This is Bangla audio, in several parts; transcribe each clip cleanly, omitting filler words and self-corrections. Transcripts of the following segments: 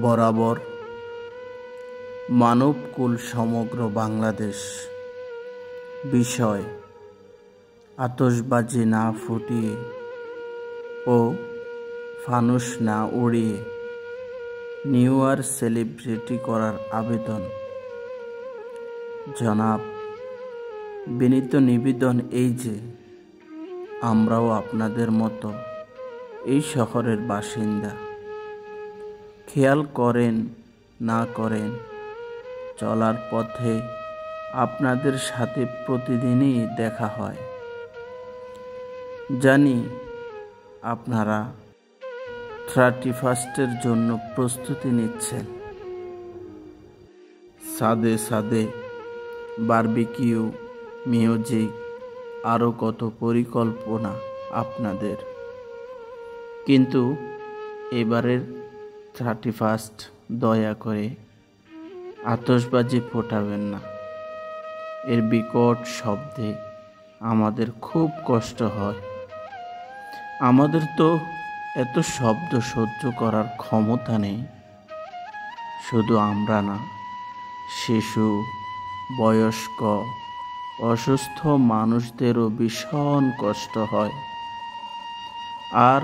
বরাবর মানবকুল সমগ্র বাংলাদেশ। বিষয় আতশবাজি না ফুটিয়ে ও ফানুস না উড়িয়ে নিউ ইয়ার সেলিব্রেটি করার আবেদন। জনাব, বিনীত নিবেদন এই যে আমরাও আপনাদের মতো এই শহরের বাসিন্দা। খেয়াল করেন না করেন চলার পথে আপনাদের সাথে প্রতিদিনই দেখা হয়। জানি আপনারা 31স্টের জন্য প্রস্তুতি নিচ্ছেন। ছাদে ছাদে বারবিকিউ, মিউজিক, আরও কত পরিকল্পনা আপনাদের। কিন্তু এবারের 31স্ট দয়া করে আতশবাজি ফোটাবেন না। এর বিকট শব্দে আমাদের খুব কষ্ট হয়। আমাদের তো এত শব্দ সহ্য করার ক্ষমতা নেই। শুধু আমরা না, শিশু, বয়স্ক, অসুস্থ মানুষদেরও ভীষণ কষ্ট হয়। আর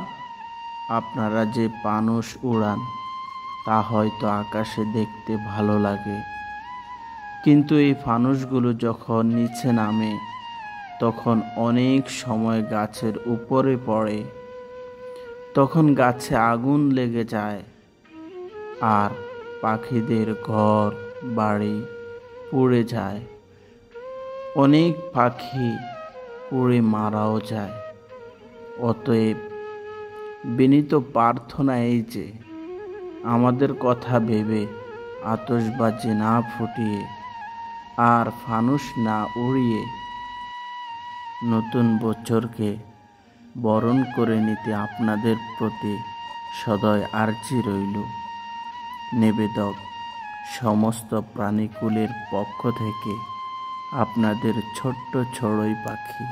আপনারা যে ফানুস উড়ান তা হয়তো আকাশে দেখতে ভালো লাগে, কিন্তু এই ফানুসগুলো যখন নিচে নামে তখন অনেক সময় গাছের উপরে পড়ে। তখন গাছে আগুন লেগে যায় আর পাখিদের ঘর বাড়ি পুড়ে যায়। অনেক পাখি পুড়ে মারাও যায়। অতএব বিনীত প্রার্থনা এই যে আমাদের কথা ভেবে আতশবাজি না ফুটিয়ে আর ফানুস না উড়িয়ে নতুন বছরকে বরণ করে নিতে আপনাদের প্রতি সদয় আর্জি রইল। নিবেদক সমস্ত প্রাণীকুলের পক্ষ থেকে আপনাদের ছোট্ট চড়ুই পাখি।